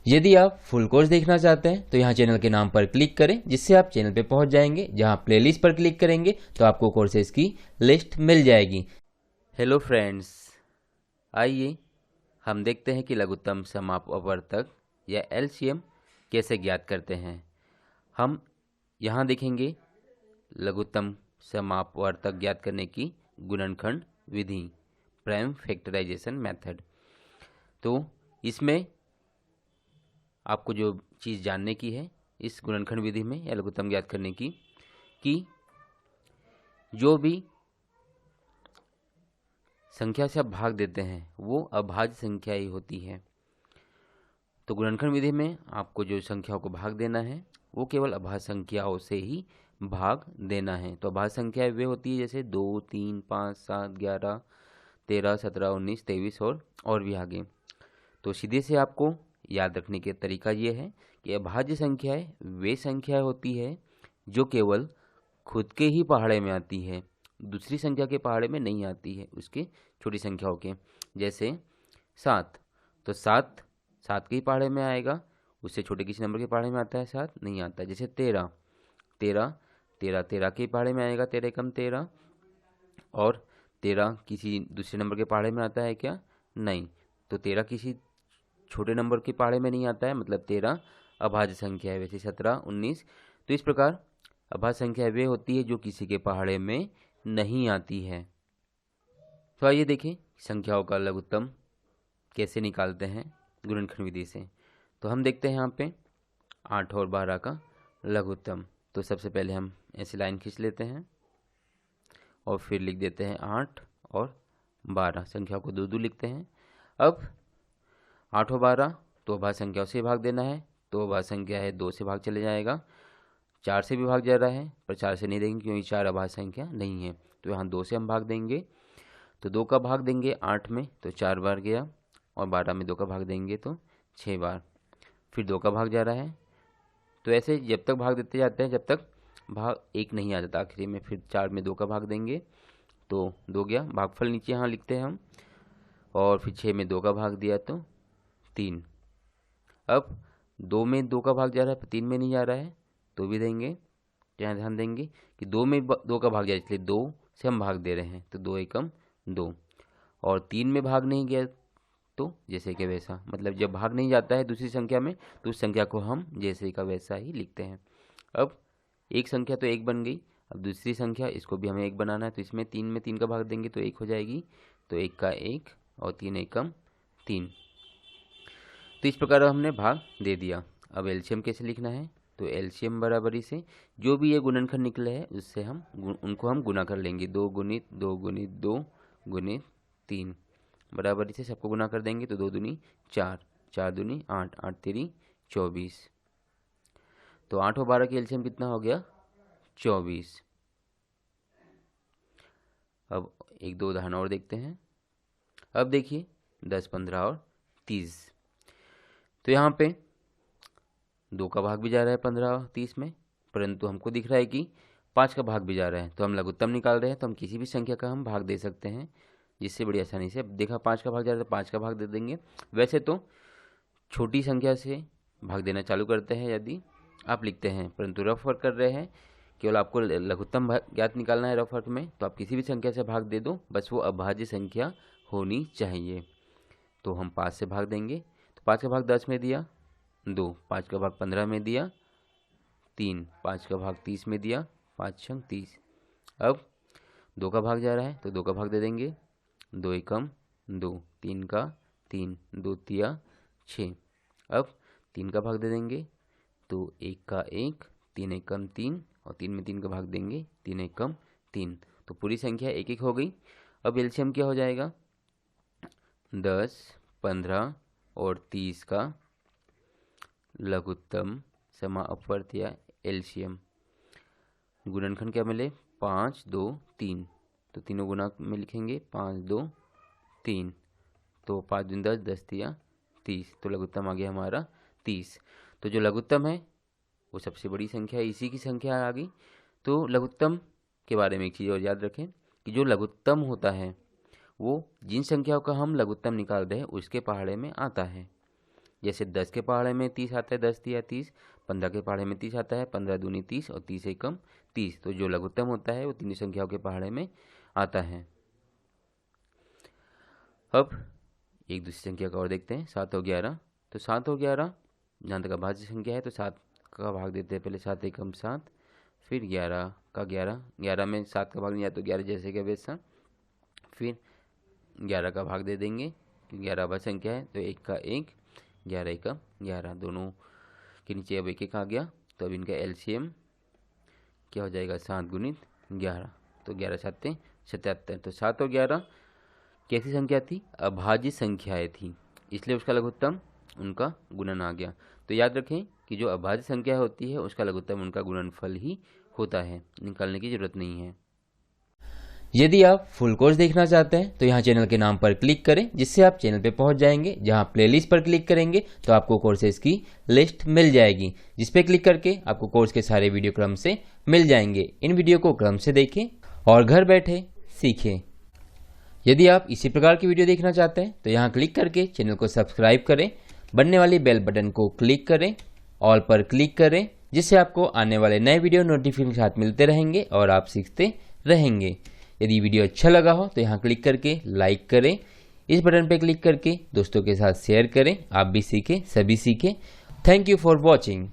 यदि आप full course देखना चाहते हैं तो यहाँ चैनल के नाम पर क्लिक करें, जिससे आप चैनल पे पहुंच जाएंगे। जहाँ प्लेलिस्ट पर क्लिक करेंगे तो आपको कोर्सेज की लिस्ट मिल जाएगी। हेलो फ्रेंड्स, आइए हम देखते हैं कि लघुत्तम समापवर्तक या एलसीएम कैसे ज्ञात करते हैं। हम यहाँ देखेंगे लघुत्तम समापवर्तक ज्ञात करने की गुणनखंड विधि, प्राइम फैक्टराइजेशन मेथड। तो इसमें आपको जो चीज़ जानने की है इस गुणनखंड विधि में या लघुत्तम ज्ञात करने की, कि जो भी संख्या से आप भाग देते हैं वो अभाज्य संख्या ही होती है। तो गुणनखंड विधि में आपको जो संख्याओं को भाग देना है वो केवल अभाज्य संख्याओं से ही भाग देना है। तो अभाज्य संख्याएं वे होती है जैसे 2, 3, 5, 7, 11, 13, 17, 19, 23 और भी आगे। तो सीधे से आपको याद रखने के तरीका ये है कि अभाज्य संख्याएं वे संख्याएं होती है जो केवल खुद के ही पहाड़े में आती है, दूसरी संख्या के पहाड़े में नहीं आती है, उसके छोटी संख्याओं के। जैसे 7, तो 7 7 के ही पहाड़े में आएगा, उससे छोटे किसी नंबर के पहाड़े में आता है 7 नहीं आता है। जैसे 13 13 के पहाड़े में आएगा, 13 कम 13, और 13 किसी दूसरे नंबर के पहाड़े में आता है क्या? नहीं। तो 13 किसी छोटे नंबर के पहाड़े में नहीं आता है, मतलब 13 अभाज्य संख्या है। वैसे 17, 19। तो इस प्रकार अभाज्य संख्या वे होती है जो किसी के पहाड़े में नहीं आती है। तो आइए देखें संख्याओं का लघुत्तम कैसे निकालते हैं गुणनखंड विधि से। तो हम देखते हैं यहाँ पे 8 और 12 का लघुत्तम। तो सबसे पहले हम ऐसी लाइन खींच लेते हैं और फिर लिख देते हैं 8 और 12, संख्या को 2 2 लिखते हैं। अब 8 और 12 तो अभाज्य संख्याओं से भाग देना है, तो अभाज्य संख्या है 2 से भाग चले जाएगा। 4 से भी भाग जा रहा है पर 4 से नहीं देंगे क्योंकि 4 अभाज्य संख्या नहीं है, तो यहाँ 2 से हम भाग देंगे। तो 2 का भाग देंगे 8 में तो 4 बार गया, और 12 में 2 का भाग देंगे तो 6 बार। फिर 2 का भाग जा रहा है, तो ऐसे जब तक भाग देते जाते हैं जब तक भाग 1 नहीं आ जाता आखिरी में। फिर 4 में 2 का भाग देंगे तो 2 गया, भागफल नीचे यहाँ लिखते हैं हम। और फिर 6 में 2 का भाग दिया तो 3। अब 2 में 2 का भाग जा रहा है पर 3 में नहीं जा रहा है तो भी देंगे। यहाँ ध्यान देंगे कि 2 में 2 का भाग जा रहा है, इसलिए 2 से हम भाग दे रहे हैं, तो 2 एकम 2। और 3 में भाग नहीं गया तो जैसे कि वैसा, मतलब जब भाग नहीं जाता है दूसरी संख्या में तो उस संख्या को हम जैसे का वैसा ही लिखते हैं। अब एक संख्या तो 1 बन गई, अब दूसरी संख्या इसको भी हमें 1 बनाना है, तो इसमें 3 में 3 का भाग देंगे तो 1 हो जाएगी, तो 1 का 1 और 3 एकम 3। तो इस प्रकार हमने भाग दे दिया। अब एलसीएम कैसे लिखना है? तो एलसीएम बराबरी से जो भी ये गुणनखंड निकले हैं उससे हम उनको हम गुना कर लेंगे। 2 गुणित 2 गुणित 2 गुणित 3 बराबरी से सबको गुना कर देंगे, तो 2 दूनी 4, 4 दूनी 8, 8 तेरी 24। तो 8 और 12 की एलसीएम कितना हो गया? 24। अब 1-2 उदाहरण और देखते हैं। अब देखिए 10, 15 और 30। तो यहाँ पे 2 का भाग भी जा रहा है 15 और 30 में, परंतु हमको दिख रहा है कि 5 का भाग भी जा रहा है। तो हम लघुत्तम निकाल रहे हैं, तो हम किसी भी संख्या का हम भाग दे सकते हैं, जिससे बड़ी आसानी से। अब देखा 5 का भाग जा रहा है तो 5 का भाग दे देंगे। वैसे तो छोटी संख्या से भाग देना चालू करते हैं यदि आप लिखते हैं, परंतु रफ वर्क कर रहे हैं, केवल आपको लघुत्तम ज्ञात निकालना है रफ वर्क में, तो आप किसी भी संख्या से भाग दे दो, बस वो अभाज्य संख्या होनी चाहिए। तो हम 5 से भाग देंगे, तो 5 का भाग 10 में दिया 2, 5 का भाग 15 में दिया 3, 5 का भाग 30 में दिया 5 छंग 30। अब 2 का भाग जा रहा है तो 2 का भाग दे देंगे, 2 एकम 2, 3 का 3, 2 तिया 6। अब 3 का भाग दे देंगे तो 1 का 1, 3 एकम 3, और 3 में 3 का भाग देंगे 3 एकम 3। तो पूरी संख्या 1 1 हो गई। अब एलसीएम क्या हो जाएगा? 10, 15 और 30 का लघुत्तम समापवर्त या एलसीएम। गुणनखंड क्या मिले? 5, 2, 3। तो तीनों गुना में लिखेंगे 5, 2, 3। तो 5 दूनी 10, 10 तिया 30। तो लघुत्तम आ गया हमारा 30। तो जो लघुत्तम है वो सबसे बड़ी संख्या है, इसी की संख्या आ गई। तो लघुत्तम के बारे में एक चीज़ और याद रखें कि जो लघुत्तम होता है वो जिन संख्याओं का हम लघुत्तम निकाल रहे हैं उसके पहाड़े में आता है। जैसे 10 के पहाड़े में 30 आता है, 10 तिया 30, 15 के पहाड़े में 30 आता है, 15 दूनी 30 और 30 एकम 30। तो जो लघुत्तम होता है वो तीनों संख्याओं के पहाड़े में आता है। अब एक दूसरी संख्या का और देखते हैं, 7 और 11। तो 7 और 11 जहाँ तक अभाज्य संख्या है तो 7 का भाग देते हैं, पहले 7 एकम 7, फिर 11 का 11, 11 में 7 का भाग नहीं आता तो 11 जैसे का वैसा, फिर 11 का भाग दे देंगे क्योंकि 11 अभाज्य संख्या है तो 1 का 1, 11 एकम 11, दोनों के नीचे अब 1 1 आ गया। तो अब इनका एलसीएम क्या हो जाएगा, 7 गुणित 11, तो 11 7 77। तो 7 और 11 कैसी संख्या थी, अभाज्य संख्याएं थी, इसलिए उसका लघुत्तम उनका गुणन आ गया। तो याद रखें कि जो अभाज्य संख्या होती है उसका लघुत्तम उनका गुणनफल ही होता है, निकालने की जरूरत नहीं है। यदि आप फुल कोर्स देखना चाहते हैं तो यहाँ चैनल के नाम पर क्लिक करें, जिससे आप चैनल पे पहुंच जाएंगे। जहां प्लेलिस्ट पर क्लिक करेंगे तो आपको कोर्सेज की लिस्ट मिल जाएगी, जिस पे क्लिक करके आपको कोर्स के सारे वीडियो क्रम से मिल जाएंगे। इन वीडियो को क्रम से देखें और घर बैठे सीखें। यदि आप इसी प्रकार की वीडियो देखना चाहते हैं तो यहाँ क्लिक करके चैनल को सब्सक्राइब करें, बनने वाली बेल बटन को क्लिक करें, ऑल पर क्लिक करें, जिससे आपको आने वाले नए वीडियो नोटिफिकेशन के साथ मिलते रहेंगे और आप सीखते रहेंगे। यदि वीडियो अच्छा लगा हो तो यहाँ क्लिक करके लाइक करें, इस बटन पर क्लिक करके दोस्तों के साथ शेयर करें। आप भी सीखें, सभी सीखें। Thank you for watching.